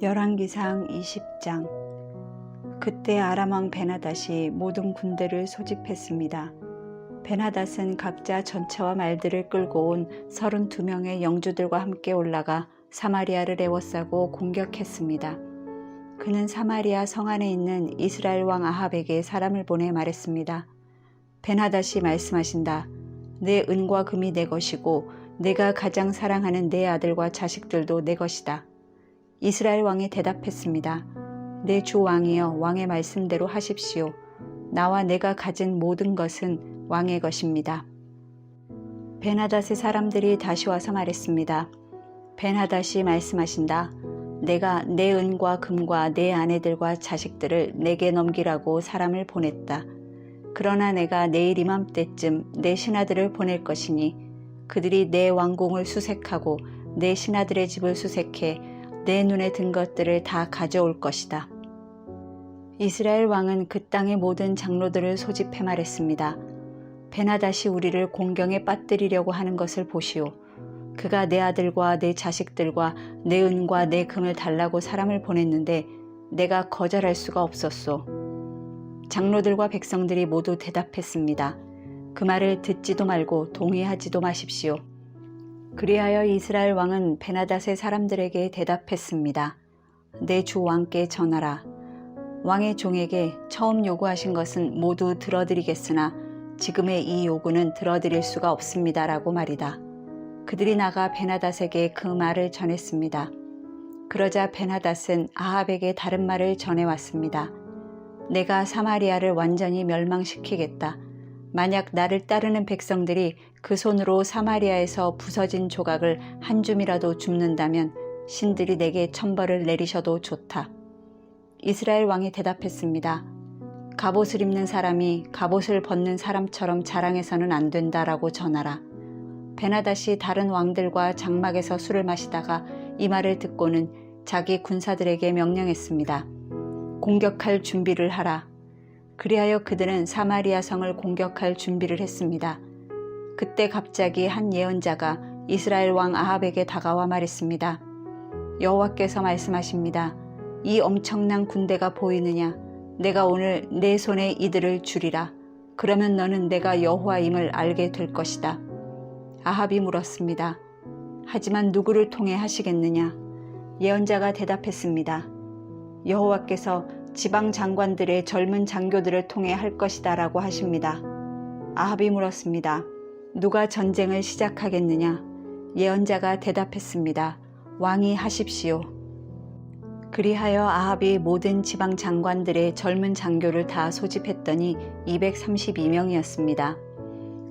열왕기상 20장. 그때 아람 왕 베나닷이 모든 군대를 소집했습니다. 베나닷은 각자 전차와 말들을 끌고 온 32명의 영주들과 함께 올라가 사마리아를 에워싸고 공격했습니다. 그는 사마리아 성 안에 있는 이스라엘 왕 아합에게 사람을 보내 말했습니다. 베나닷이 말씀하신다. 내 은과 금이 내 것이고 내가 가장 사랑하는 내 아들과 자식들도 내 것이다. 이스라엘 왕이 대답했습니다. 내 주 왕이여, 왕의 말씀대로 하십시오. 나와 내가 가진 모든 것은 왕의 것입니다. 베나닷의 사람들이 다시 와서 말했습니다. 베나닷이 말씀하신다. 내가 내 은과 금과 내 아내들과 자식들을 내게 넘기라고 사람을 보냈다. 그러나 내가 내일 이맘때쯤 내 신하들을 보낼 것이니 그들이 내 왕궁을 수색하고 내 신하들의 집을 수색해 내 눈에 든 것들을 다 가져올 것이다. 이스라엘 왕은 그 땅의 모든 장로들을 소집해 말했습니다. 베나닷이 우리를 공경에 빠뜨리려고 하는 것을 보시오. 그가 내 아들과 내 자식들과 내 은과 내 금을 달라고 사람을 보냈는데 내가 거절할 수가 없었소. 장로들과 백성들이 모두 대답했습니다. 그 말을 듣지도 말고 동의하지도 마십시오. 그리하여 이스라엘 왕은 베나닷의 사람들에게 대답했습니다. 내 주 왕께 전하라. 왕의 종에게 처음 요구하신 것은 모두 들어드리겠으나 지금의 이 요구는 들어드릴 수가 없습니다. 라고 말이다. 그들이 나가 베나닷에게 그 말을 전했습니다. 그러자 베나닷은 아합에게 다른 말을 전해왔습니다. 내가 사마리아를 완전히 멸망시키겠다. 만약 나를 따르는 백성들이 그 손으로 사마리아에서 부서진 조각을 한 줌이라도 줍는다면 신들이 내게 천벌을 내리셔도 좋다. 이스라엘 왕이 대답했습니다. 갑옷을 입는 사람이 갑옷을 벗는 사람처럼 자랑해서는 안 된다라고 전하라. 베나닷이 다른 왕들과 장막에서 술을 마시다가 이 말을 듣고는 자기 군사들에게 명령했습니다. 공격할 준비를 하라. 그리하여 그들은 사마리아 성을 공격할 준비를 했습니다. 그때 갑자기 한 예언자가 이스라엘 왕 아합에게 다가와 말했습니다. 여호와께서 말씀하십니다. 이 엄청난 군대가 보이느냐? 내가 오늘 내 손에 이들을 주리라. 그러면 너는 내가 여호와임을 알게 될 것이다. 아합이 물었습니다. 하지만 누구를 통해 하시겠느냐? 예언자가 대답했습니다. 여호와께서 지방 장관들의 젊은 장교들을 통해 할 것이다 라고 하십니다. 아합이 물었습니다. 누가 전쟁을 시작하겠느냐? 예언자가 대답했습니다. 왕이 하십시오. 그리하여 아합이 모든 지방 장관들의 젊은 장교를 다 소집했더니 232명이었습니다.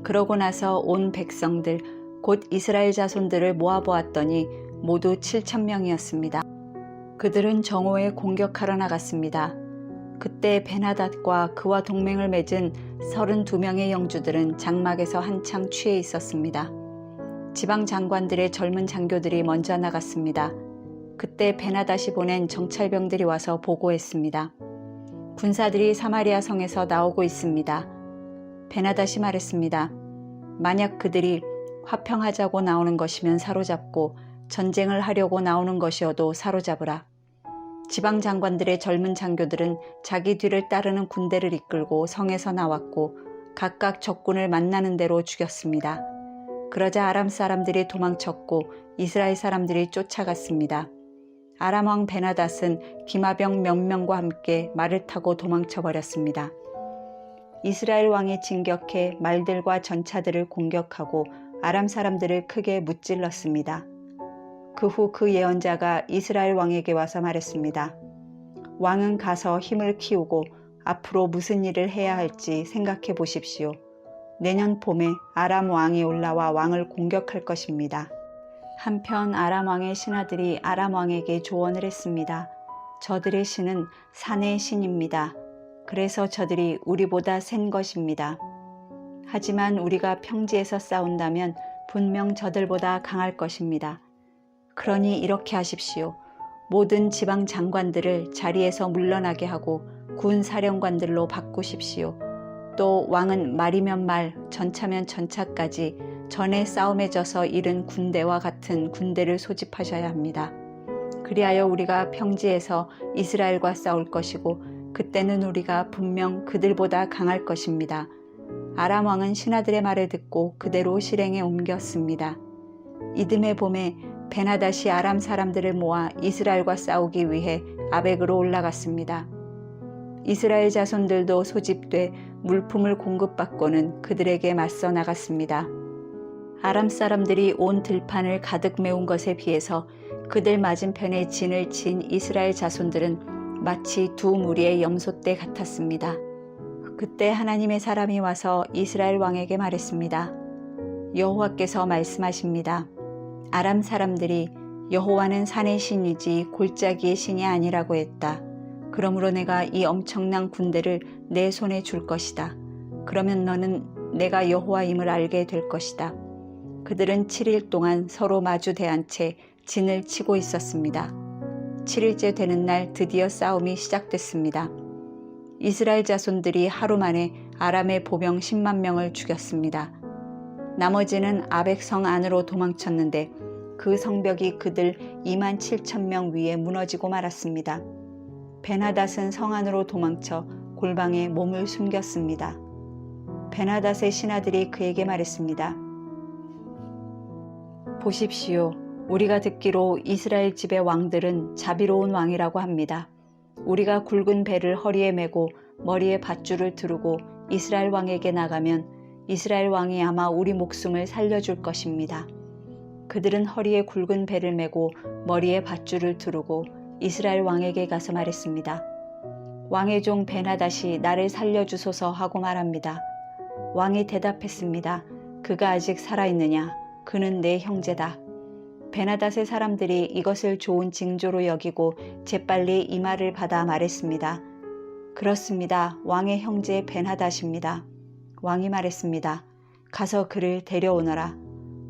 그러고 나서 온 백성들 곧 이스라엘 자손들을 모아보았더니 모두 7,000명이었습니다. 그들은 정오에 공격하러 나갔습니다. 그때 베나닷과 그와 동맹을 맺은 32명의 영주들은 장막에서 한창 취해 있었습니다. 지방 장관들의 젊은 장교들이 먼저 나갔습니다. 그때 베나닷이 보낸 정찰병들이 와서 보고했습니다. 군사들이 사마리아 성에서 나오고 있습니다. 베나닷이 말했습니다. 만약 그들이 화평하자고 나오는 것이면 사로잡고 전쟁을 하려고 나오는 것이어도 사로잡으라. 지방 장관들의 젊은 장교들은 자기 뒤를 따르는 군대를 이끌고 성에서 나왔고 각각 적군을 만나는 대로 죽였습니다. 그러자 아람 사람들이 도망쳤고 이스라엘 사람들이 쫓아갔습니다. 아람 왕 베나닷은 기마병 몇 명과 함께 말을 타고 도망쳐 버렸습니다. 이스라엘 왕이 진격해 말들과 전차들을 공격하고 아람 사람들을 크게 무찔렀습니다. 그 후 그 예언자가 이스라엘 왕에게 와서 말했습니다. 왕은 가서 힘을 키우고 앞으로 무슨 일을 해야 할지 생각해 보십시오. 내년 봄에 아람 왕이 올라와 왕을 공격할 것입니다. 한편 아람 왕의 신하들이 아람 왕에게 조언을 했습니다. 저들의 신은 산의 신입니다. 그래서 저들이 우리보다 센 것입니다. 하지만 우리가 평지에서 싸운다면 분명 저들보다 강할 것입니다. 그러니 이렇게 하십시오. 모든 지방 장관들을 자리에서 물러나게 하고 군 사령관들로 바꾸십시오. 또 왕은 말이면 말, 전차면 전차까지 전에 싸움에 져서 잃은 군대와 같은 군대를 소집하셔야 합니다. 그리하여 우리가 평지에서 이스라엘과 싸울 것이고 그때는 우리가 분명 그들보다 강할 것입니다. 아람 왕은 신하들의 말을 듣고 그대로 실행에 옮겼습니다. 이듬해 봄에 베나닷이 아람 사람들을 모아 이스라엘과 싸우기 위해 아벡으로 올라갔습니다. 이스라엘 자손들도 소집돼 물품을 공급받고는 그들에게 맞서 나갔습니다. 아람 사람들이 온 들판을 가득 메운 것에 비해서 그들 맞은편에 진을 친 이스라엘 자손들은 마치 두 무리의 염소떼 같았습니다. 그때 하나님의 사람이 와서 이스라엘 왕에게 말했습니다. 여호와께서 말씀하십니다. 아람 사람들이 여호와는 산의 신이지 골짜기의 신이 아니라고 했다. 그러므로 내가 이 엄청난 군대를 내 손에 줄 것이다. 그러면 너는 내가 여호와임을 알게 될 것이다. 그들은 7일 동안 서로 마주 대한 채 진을 치고 있었습니다. 7일째 되는 날 드디어 싸움이 시작됐습니다. 이스라엘 자손들이 하루 만에 아람의 보병 10만 명을 죽였습니다. 나머지는 아벡성 안으로 도망쳤는데 그 성벽이 그들 2만 7천 명 위에 무너지고 말았습니다. 베나닷은 성 안으로 도망쳐 골방에 몸을 숨겼습니다. 베나닷의 신하들이 그에게 말했습니다. 보십시오. 우리가 듣기로 이스라엘 집의 왕들은 자비로운 왕이라고 합니다. 우리가 굵은 배를 허리에 메고 머리에 밧줄을 두르고 이스라엘 왕에게 나가면 이스라엘 왕이 아마 우리 목숨을 살려줄 것입니다. 그들은 허리에 굵은 배를 메고 머리에 밧줄을 두르고 이스라엘 왕에게 가서 말했습니다. 왕의 종 베나닷이 나를 살려주소서 하고 말합니다. 왕이 대답했습니다. 그가 아직 살아있느냐? 그는 내 형제다. 베나닷의 사람들이 이것을 좋은 징조로 여기고 재빨리 이 말을 받아 말했습니다. 그렇습니다. 왕의 형제 베나닷입니다. 왕이 말했습니다. 가서 그를 데려오너라.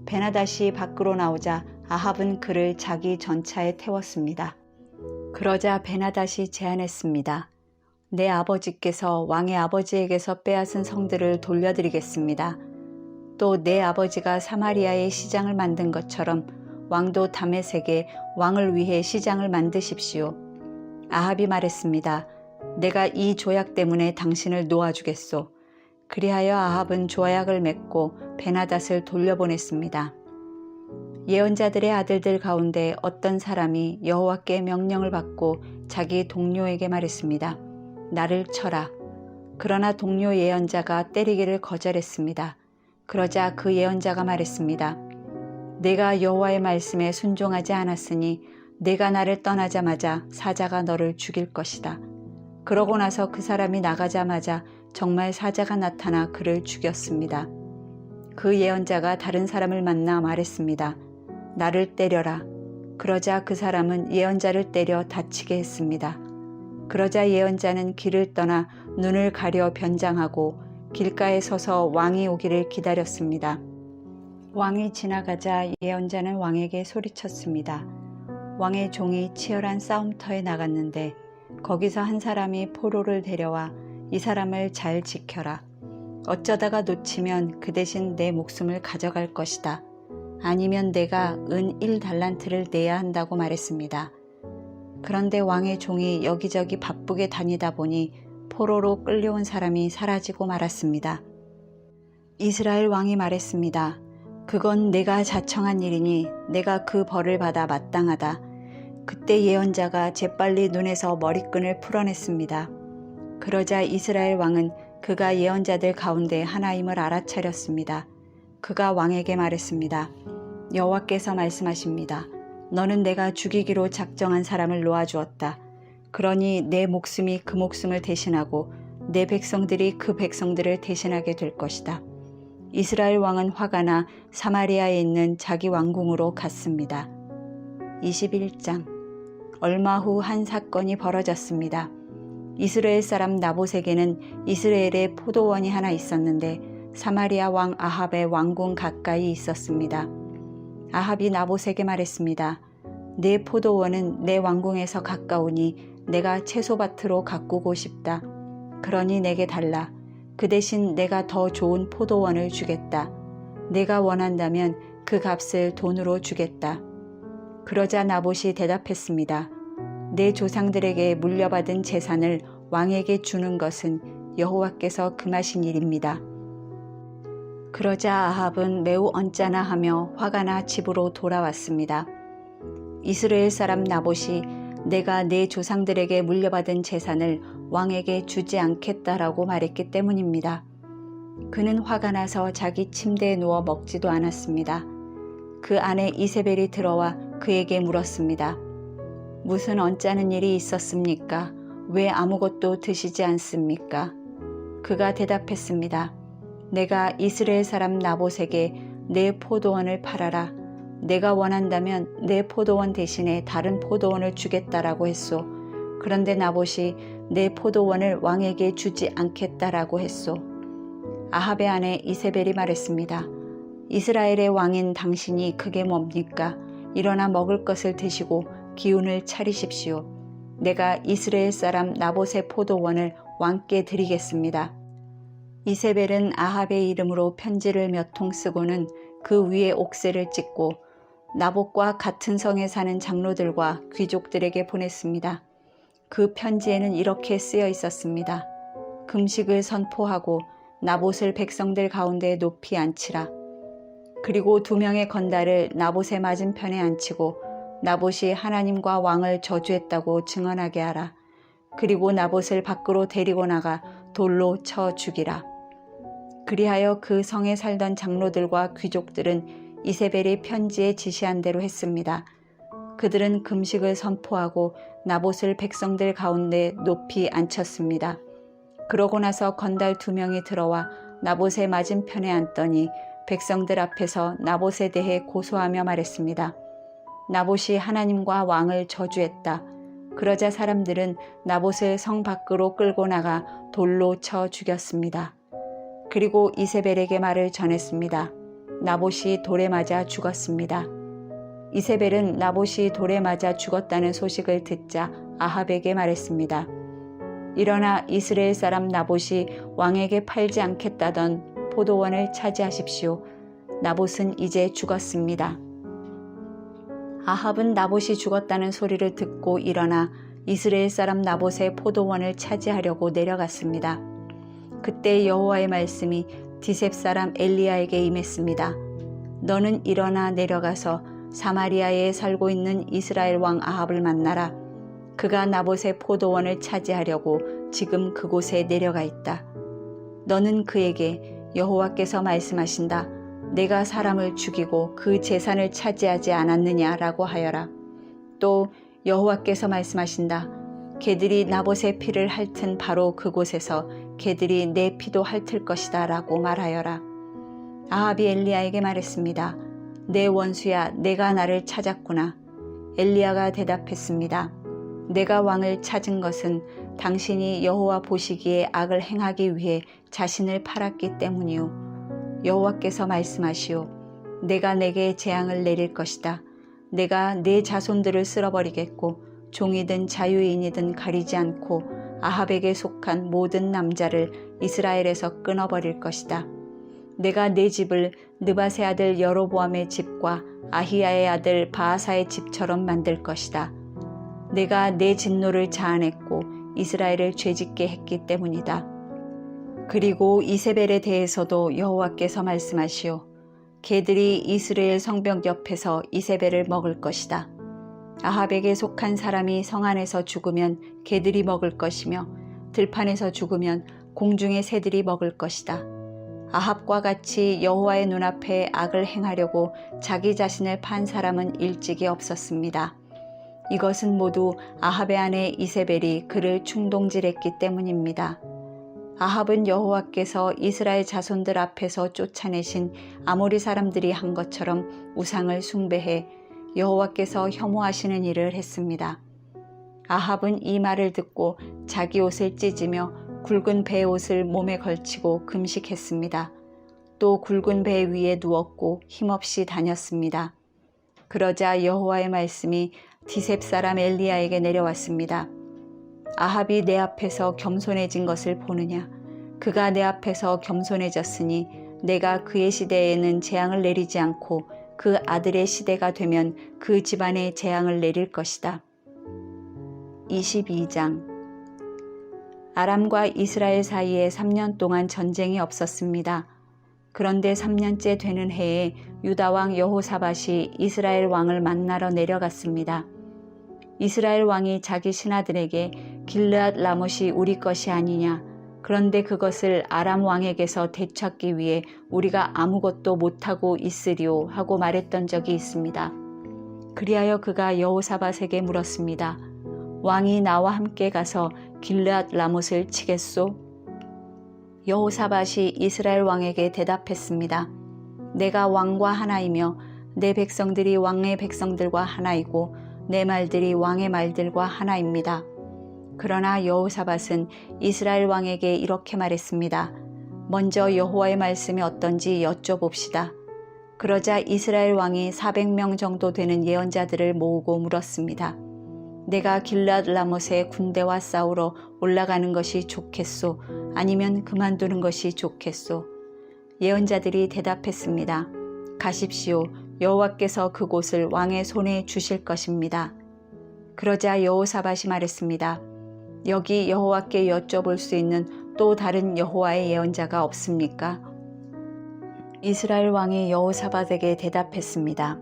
베나닷이 밖으로 나오자 아합은 그를 자기 전차에 태웠습니다. 그러자 베나닷이 제안했습니다. 내 아버지께서 왕의 아버지에게서 빼앗은 성들을 돌려드리겠습니다. 또 내 아버지가 사마리아에 시장을 만든 것처럼 왕도 다메섹에 왕을 위해 시장을 만드십시오. 아합이 말했습니다. 내가 이 조약 때문에 당신을 놓아주겠소. 그리하여 아합은 조약을 맺고 베나닷을 돌려보냈습니다. 예언자들의 아들들 가운데 어떤 사람이 여호와께 명령을 받고 자기 동료에게 말했습니다. 나를 쳐라. 그러나 동료 예언자가 때리기를 거절했습니다. 그러자 그 예언자가 말했습니다. 내가 여호와의 말씀에 순종하지 않았으니 내가 나를 떠나자마자 사자가 너를 죽일 것이다. 그러고 나서 그 사람이 나가자마자 정말 사자가 나타나 그를 죽였습니다. 그 예언자가 다른 사람을 만나 말했습니다. 나를 때려라. 그러자 그 사람은 예언자를 때려 다치게 했습니다. 그러자 예언자는 길을 떠나 눈을 가려 변장하고 길가에 서서 왕이 오기를 기다렸습니다. 왕이 지나가자 예언자는 왕에게 소리쳤습니다. 왕의 종이 치열한 싸움터에 나갔는데 거기서 한 사람이 포로를 데려와 이 사람을 잘 지켜라. 어쩌다가 놓치면 그 대신 내 목숨을 가져갈 것이다. 아니면 내가 은 1달란트를 내야 한다고 말했습니다. 그런데 왕의 종이 여기저기 바쁘게 다니다 보니 포로로 끌려온 사람이 사라지고 말았습니다. 이스라엘 왕이 말했습니다. 그건 내가 자청한 일이니 내가 그 벌을 받아 마땅하다. 그때 예언자가 재빨리 눈에서 머리끈을 풀어냈습니다. 그러자 이스라엘 왕은 그가 예언자들 가운데 하나임을 알아차렸습니다. 그가 왕에게 말했습니다. 여호와께서 말씀하십니다. 너는 내가 죽이기로 작정한 사람을 놓아주었다. 그러니 내 목숨이 그 목숨을 대신하고 내 백성들이 그 백성들을 대신하게 될 것이다. 이스라엘 왕은 화가 나 사마리아에 있는 자기 왕궁으로 갔습니다. 21장. 얼마 후 한 사건이 벌어졌습니다. 이스라엘 사람 나봇에게는 이스라엘에 포도원이 하나 있었는데 사마리아 왕 아합의 왕궁 가까이 있었습니다. 아합이 나봇에게 말했습니다. 내 포도원은 내 왕궁에서 가까우니 내가 채소밭으로 가꾸고 싶다. 그러니 내게 달라. 그 대신 내가 더 좋은 포도원을 주겠다. 내가 원한다면 그 값을 돈으로 주겠다. 그러자 나봇이 대답했습니다. 내 조상들에게 물려받은 재산을 왕에게 주는 것은 여호와께서 금하신 일입니다. 그러자 아합은 매우 언짢아하며 화가 나 집으로 돌아왔습니다. 이스라엘 사람 나봇이 내가 내 조상들에게 물려받은 재산을 왕에게 주지 않겠다라고 말했기 때문입니다. 그는 화가 나서 자기 침대에 누워 먹지도 않았습니다. 그 아내 이세벨이 들어와 그에게 물었습니다. 무슨 언짢은 일이 있었습니까? 왜 아무것도 드시지 않습니까? 그가 대답했습니다. 내가 이스라엘 사람 나봇에게 내 포도원을 팔아라. 내가 원한다면 내 포도원 대신에 다른 포도원을 주겠다라고 했소. 그런데 나봇이 내 포도원을 왕에게 주지 않겠다라고 했소. 아합의 아내 이세벨이 말했습니다. 이스라엘의 왕인 당신이 그게 뭡니까? 일어나 먹을 것을 드시고 기운을 차리십시오. 내가 이스라엘 사람 나봇의 포도원을 왕께 드리겠습니다. 이세벨은 아합의 이름으로 편지를 몇 통 쓰고는 그 위에 옥새를 찍고 나봇과 같은 성에 사는 장로들과 귀족들에게 보냈습니다. 그 편지에는 이렇게 쓰여 있었습니다. 금식을 선포하고 나봇을 백성들 가운데 높이 앉히라. 그리고 2명의 건달을 나봇의 맞은편에 앉히고 나봇이 하나님과 왕을 저주했다고 증언하게 하라. 그리고 나봇을 밖으로 데리고 나가 돌로 쳐 죽이라. 그리하여 그 성에 살던 장로들과 귀족들은 이세벨이 편지에 지시한 대로 했습니다. 그들은 금식을 선포하고 나봇을 백성들 가운데 높이 앉혔습니다. 그러고 나서 건달 2명이 들어와 나봇의 맞은편에 앉더니 백성들 앞에서 나봇에 대해 고소하며 말했습니다. 나봇이 하나님과 왕을 저주했다. 그러자 사람들은 나봇을 성 밖으로 끌고 나가 돌로 쳐 죽였습니다. 그리고 이세벨에게 말을 전했습니다. 나봇이 돌에 맞아 죽었습니다. 이세벨은 나봇이 돌에 맞아 죽었다는 소식을 듣자 아합에게 말했습니다. 일어나 이스라엘 사람 나봇이 왕에게 팔지 않겠다던 포도원을 차지하십시오. 나봇은 이제 죽었습니다. 아합은 나봇이 죽었다는 소리를 듣고 일어나 이스라엘 사람 나봇의 포도원을 차지하려고 내려갔습니다. 그때 여호와의 말씀이 디셉 사람 엘리야에게 임했습니다. 너는 일어나 내려가서 사마리아에 살고 있는 이스라엘 왕 아합을 만나라. 그가 나봇의 포도원을 차지하려고 지금 그곳에 내려가 있다. 너는 그에게 여호와께서 말씀하신다. 내가 사람을 죽이고 그 재산을 차지하지 않았느냐라고 하여라. 또 여호와께서 말씀하신다. 개들이 나봇의 피를 핥은 바로 그곳에서 개들이 내 피도 핥을 것이다 라고 말하여라. 아합이 엘리야에게 말했습니다. 내 원수야, 내가 나를 찾았구나. 엘리야가 대답했습니다. 내가 왕을 찾은 것은 당신이 여호와 보시기에 악을 행하기 위해 자신을 팔았기 때문이요. 여호와께서 말씀하시오. 내가 내게 재앙을 내릴 것이다. 내가 내 자손들을 쓸어버리겠고 종이든 자유인이든 가리지 않고 아합에게 속한 모든 남자를 이스라엘에서 끊어버릴 것이다. 내가 내 집을 느밧의 아들 여로보암의 집과 아히야의 아들 바아사의 집처럼 만들 것이다. 내가 내 진노를 자아냈고 이스라엘을 죄짓게 했기 때문이다. 그리고 이세벨에 대해서도 여호와께서 말씀하시오. 개들이 이스라엘 성벽 옆에서 이세벨을 먹을 것이다. 아합에게 속한 사람이 성 안에서 죽으면 개들이 먹을 것이며 들판에서 죽으면 공중의 새들이 먹을 것이다. 아합과 같이 여호와의 눈앞에 악을 행하려고 자기 자신을 판 사람은 일찍이 없었습니다. 이것은 모두 아합의 아내 이세벨이 그를 충동질했기 때문입니다. 아합은 여호와께서 이스라엘 자손들 앞에서 쫓아내신 아모리 사람들이 한 것처럼 우상을 숭배해 여호와께서 혐오하시는 일을 했습니다. 아합은 이 말을 듣고 자기 옷을 찢으며 굵은 배 옷을 몸에 걸치고 금식했습니다. 또 굵은 배 위에 누웠고 힘없이 다녔습니다. 그러자 여호와의 말씀이 디셉 사람 엘리야에게 내려왔습니다. 아합이 내 앞에서 겸손해진 것을 보느냐? 그가 내 앞에서 겸손해졌으니 내가 그의 시대에는 재앙을 내리지 않고 그 아들의 시대가 되면 그 집안에 재앙을 내릴 것이다. 22장. 아람과 이스라엘 사이에 3년 동안 전쟁이 없었습니다. 그런데 3년째 되는 해에 유다 왕 여호사밧이 이스라엘 왕을 만나러 내려갔습니다. 이스라엘 왕이 자기 신하들에게 길르앗 라못이 우리 것이 아니냐, 그런데 그것을 아람 왕에게서 되찾기 위해 우리가 아무것도 못하고 있으리오 하고 말했던 적이 있습니다. 그리하여 그가 여호사밧에게 물었습니다. 왕이 나와 함께 가서 길르앗 라못을 치겠소? 여호사밧이 이스라엘 왕에게 대답했습니다. 내가 왕과 하나이며 내 백성들이 왕의 백성들과 하나이고 내 말들이 왕의 말들과 하나입니다. 그러나 여호사밧은 이스라엘 왕에게 이렇게 말했습니다. 먼저 여호와의 말씀이 어떤지 여쭤봅시다. 그러자 이스라엘 왕이 400명 정도 되는 예언자들을 모으고 물었습니다. 내가 길르앗 라못의 군대와 싸우러 올라가는 것이 좋겠소? 아니면 그만두는 것이 좋겠소? 예언자들이 대답했습니다. 가십시오. 여호와께서 그곳을 왕의 손에 주실 것입니다. 그러자 여호사밧이 말했습니다. 여기 여호와께 여쭤볼 수 있는 또 다른 여호와의 예언자가 없습니까? 이스라엘 왕이 여호사밧에게 대답했습니다.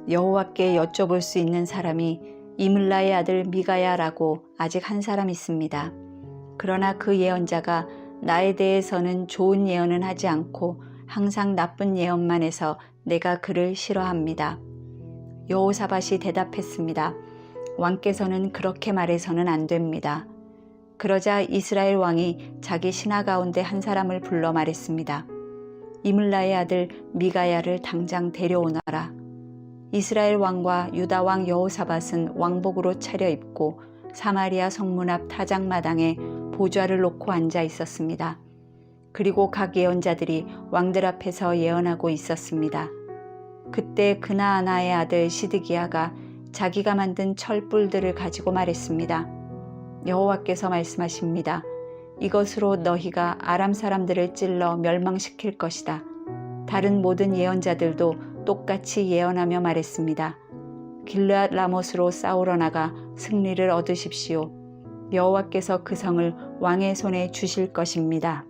여호와께 여쭤볼 수 있는 사람이 이물라의 아들 미가야라고 아직 한 사람 있습니다. 그러나 그 예언자가 나에 대해서는 좋은 예언은 하지 않고 항상 나쁜 예언만 해서 내가 그를 싫어합니다. 여호사밧이 대답했습니다. 왕께서는 그렇게 말해서는 안 됩니다. 그러자 이스라엘 왕이 자기 신하 가운데 한 사람을 불러 말했습니다. 이물라의 아들 미가야를 당장 데려오너라. 이스라엘 왕과 유다 왕 여호사밧은 왕복으로 차려입고 사마리아 성문 앞 타작마당에 보좌를 놓고 앉아 있었습니다. 그리고 각 예언자들이 왕들 앞에서 예언하고 있었습니다. 그때 그나아나의 아들 시드기야가 자기가 만든 철뿔들을 가지고 말했습니다. 여호와께서 말씀하십니다. 이것으로 너희가 아람 사람들을 찔러 멸망시킬 것이다. 다른 모든 예언자들도 똑같이 예언하며 말했습니다. 길르앗 라못으로 싸우러 나가 승리를 얻으십시오. 여호와께서 그 성을 왕의 손에 주실 것입니다.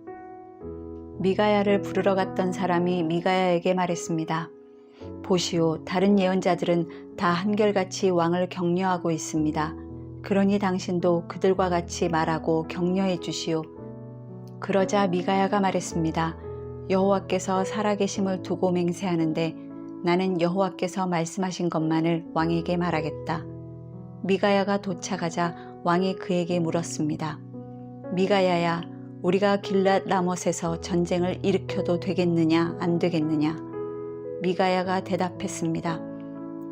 미가야를 부르러 갔던 사람이 미가야에게 말했습니다. 보시오, 다른 예언자들은 다 한결같이 왕을 격려하고 있습니다. 그러니 당신도 그들과 같이 말하고 격려해 주시오. 그러자 미가야가 말했습니다. 여호와께서 살아계심을 두고 맹세하는데 나는 여호와께서 말씀하신 것만을 왕에게 말하겠다. 미가야가 도착하자 왕이 그에게 물었습니다. 미가야야, 우리가 길르앗 라못에서 전쟁을 일으켜도 되겠느냐 안 되겠느냐? 미가야가 대답했습니다.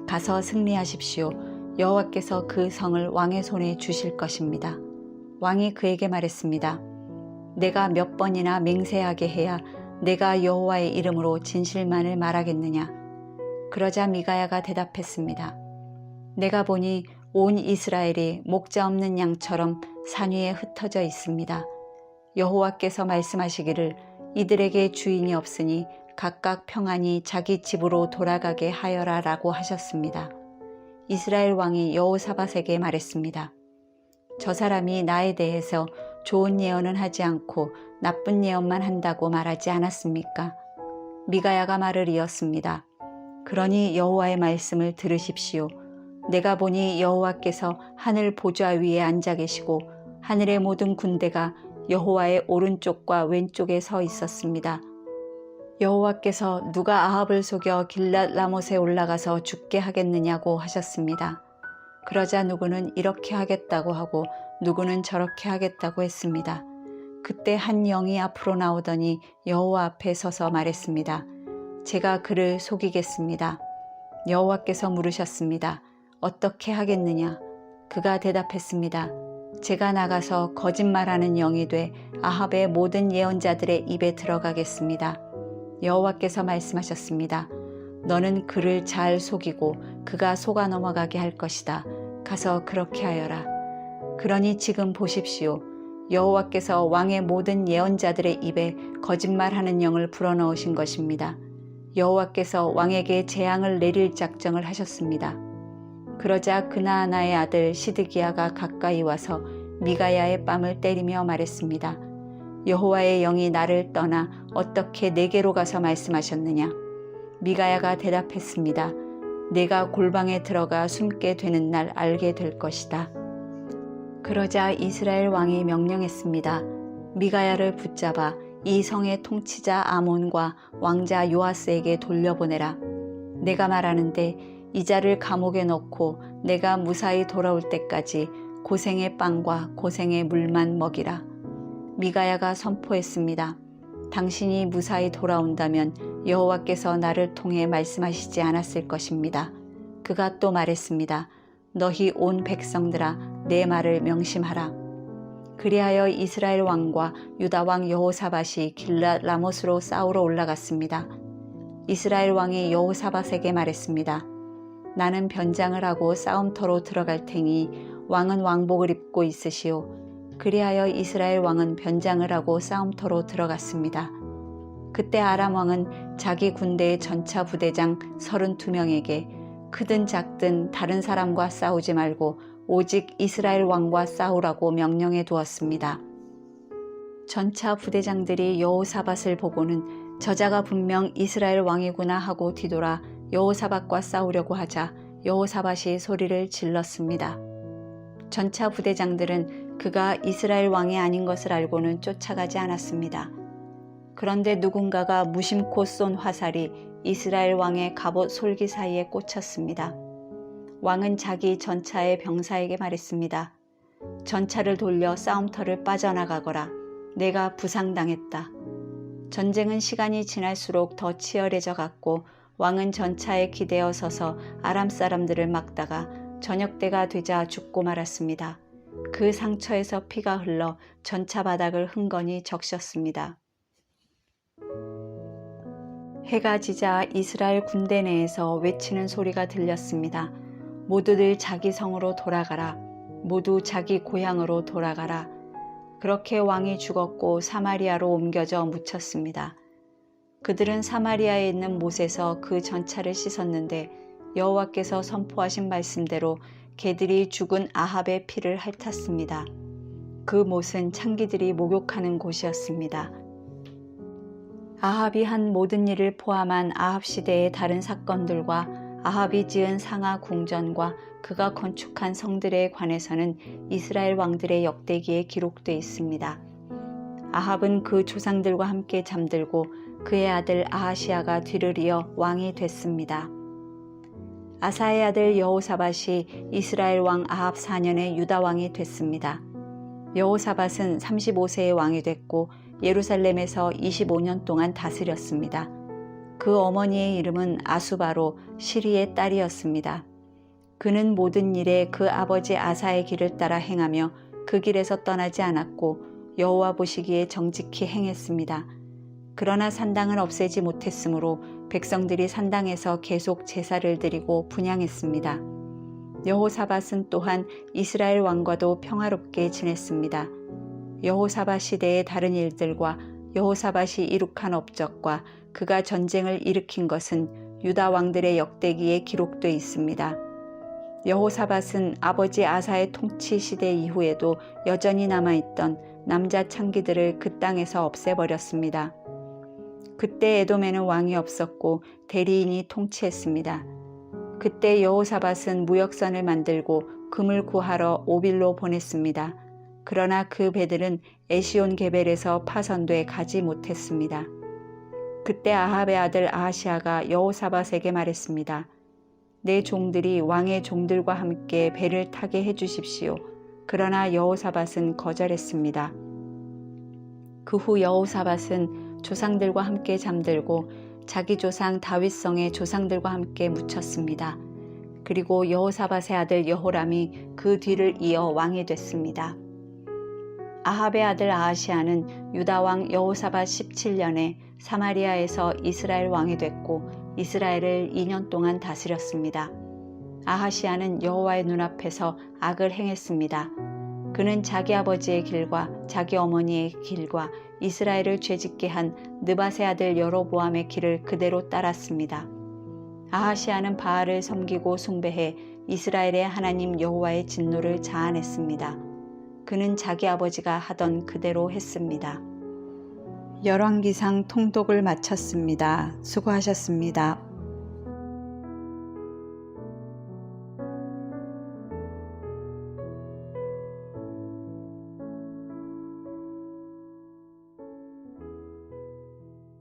가서 승리하십시오. 여호와께서 그 성을 왕의 손에 주실 것입니다. 왕이 그에게 말했습니다. 내가 몇 번이나 맹세하게 해야 내가 여호와의 이름으로 진실만을 말하겠느냐? 그러자 미가야가 대답했습니다. 내가 보니 온 이스라엘이 목자 없는 양처럼 산 위에 흩어져 있습니다. 여호와께서 말씀하시기를 이들에게 주인이 없으니 각각 평안히 자기 집으로 돌아가게 하여라 라고 하셨습니다. 이스라엘 왕이 여호사밧에게 말했습니다. 저 사람이 나에 대해서 좋은 예언은 하지 않고 나쁜 예언만 한다고 말하지 않았습니까? 미가야가 말을 이었습니다. 그러니 여호와의 말씀을 들으십시오. 내가 보니 여호와께서 하늘 보좌 위에 앉아 계시고 하늘의 모든 군대가 여호와의 오른쪽과 왼쪽에 서 있었습니다. 여호와께서 누가 아합을 속여 길르앗 라못에 올라가서 죽게 하겠느냐고 하셨습니다. 그러자 누구는 이렇게 하겠다고 하고 누구는 저렇게 하겠다고 했습니다. 그때 한 영이 앞으로 나오더니 여호와 앞에 서서 말했습니다. 제가 그를 속이겠습니다. 여호와께서 물으셨습니다. 어떻게 하겠느냐? 그가 대답했습니다. 제가 나가서 거짓말하는 영이 돼 아합의 모든 예언자들의 입에 들어가겠습니다. 여호와께서 말씀하셨습니다. 너는 그를 잘 속이고 그가 속아 넘어가게 할 것이다. 가서 그렇게 하여라. 그러니 지금 보십시오. 여호와께서 왕의 모든 예언자들의 입에 거짓말하는 영을 불어넣으신 것입니다. 여호와께서 왕에게 재앙을 내릴 작정을 하셨습니다. 그러자 그나아나의 아들 시드기야가 가까이 와서 미가야의 뺨을 때리며 말했습니다. 여호와의 영이 나를 떠나 어떻게 내게로 가서 말씀하셨느냐? 미가야가 대답했습니다. 내가 골방에 들어가 숨게 되는 날 알게 될 것이다. 그러자 이스라엘 왕이 명령했습니다. 미가야를 붙잡아 이 성의 통치자 아몬과 왕자 요아스에게 돌려보내라. 내가 말하는데 이 자를 감옥에 넣고 내가 무사히 돌아올 때까지 고생의 빵과 고생의 물만 먹이라. 미가야가 선포했습니다. 당신이 무사히 돌아온다면 여호와께서 나를 통해 말씀하시지 않았을 것입니다. 그가 또 말했습니다. 너희 온 백성들아 내 말을 명심하라. 그리하여 이스라엘 왕과 유다 왕 여호사밧이 길랏 라못으로 싸우러 올라갔습니다. 이스라엘 왕이 여호사밧에게 말했습니다. 나는 변장을 하고 싸움터로 들어갈 테니 왕은 왕복을 입고 있으시오. 그리하여 이스라엘 왕은 변장을 하고 싸움터로 들어갔습니다. 그때 아람 왕은 자기 군대의 전차 부대장 32명에게 크든 작든 다른 사람과 싸우지 말고 오직 이스라엘 왕과 싸우라고 명령해 두었습니다. 전차 부대장들이 여호사밧을 보고는 저자가 분명 이스라엘 왕이구나 하고 뒤돌아 여호사밧과 싸우려고 하자 여호사밧이 소리를 질렀습니다. 전차 부대장들은 그가 이스라엘 왕이 아닌 것을 알고는 쫓아가지 않았습니다. 그런데 누군가가 무심코 쏜 화살이 이스라엘 왕의 갑옷 솔기 사이에 꽂혔습니다. 왕은 자기 전차의 병사에게 말했습니다. 전차를 돌려 싸움터를 빠져나가거라. 내가 부상당했다. 전쟁은 시간이 지날수록 더 치열해져 갔고 왕은 전차에 기대어 서서 아람 사람들을 막다가 저녁 때가 되자 죽고 말았습니다. 그 상처에서 피가 흘러 전차 바닥을 흥건히 적셨습니다. 해가 지자 이스라엘 군대 내에서 외치는 소리가 들렸습니다. 모두들 자기 성으로 돌아가라. 모두 자기 고향으로 돌아가라. 그렇게 왕이 죽었고 사마리아로 옮겨져 묻혔습니다. 그들은 사마리아에 있는 못에서 그 전차를 씻었는데 여호와께서 선포하신 말씀대로 개들이 죽은 아합의 피를 핥았습니다. 그 못은 창기들이 목욕하는 곳이었습니다. 아합이 한 모든 일을 포함한 아합 시대의 다른 사건들과 아합이 지은 상하 궁전과 그가 건축한 성들에 관해서는 이스라엘 왕들의 역대기에 기록되어 있습니다. 아합은 그 조상들과 함께 잠들고 그의 아들 아하시아가 뒤를 이어 왕이 됐습니다. 아사의 아들 여호사밧이 이스라엘 왕 아합 4년에 유다 왕이 됐습니다. 여호사밧은 35세의 왕이 됐고 예루살렘에서 25년 동안 다스렸습니다. 그 어머니의 이름은 아수바로 시리의 딸이었습니다. 그는 모든 일에 그 아버지 아사의 길을 따라 행하며 그 길에서 떠나지 않았고 여호와 보시기에 정직히 행했습니다. 그러나 산당을 없애지 못했으므로 백성들이 산당에서 계속 제사를 드리고 분향했습니다. 여호사밧은 또한 이스라엘 왕과도 평화롭게 지냈습니다. 여호사밧 시대의 다른 일들과 여호사밧이 이룩한 업적과 그가 전쟁을 일으킨 것은 유다 왕들의 역대기에 기록되어 있습니다. 여호사밧은 아버지 아사의 통치 시대 이후에도 여전히 남아있던 남자 창기들을 그 땅에서 없애버렸습니다. 그때 에돔에는 왕이 없었고 대리인이 통치했습니다. 그때 여호사밧은 무역선을 만들고 금을 구하러 오빌로 보냈습니다. 그러나 그 배들은 에시온 게벨에서 파선돼 가지 못했습니다. 그때 아합의 아들 아하시아가 여호사밧에게 말했습니다. 내 종들이 왕의 종들과 함께 배를 타게 해주십시오. 그러나 여호사밧은 거절했습니다. 그 후 여호사밧은 조상들과 함께 잠들고 자기 조상 다윗성의 조상들과 함께 묻혔습니다. 그리고 여호사밧의 아들 여호람이 그 뒤를 이어 왕이 됐습니다. 아합의 아들 아하시아는 유다 왕 여호사밧 17년에 사마리아에서 이스라엘 왕이 됐고 이스라엘을 2년 동안 다스렸습니다. 아하시아는 여호와의 눈앞에서 악을 행했습니다. 그는 자기 아버지의 길과 자기 어머니의 길과 이스라엘을 죄짓게 한 느밧의 아들 여로보암의 길을 그대로 따랐습니다. 아하시아는 바알을 섬기고 숭배해 이스라엘의 하나님 여호와의 진노를 자아냈습니다. 그는 자기 아버지가 하던 그대로 했습니다. 열왕기상 통독을 마쳤습니다. 수고하셨습니다.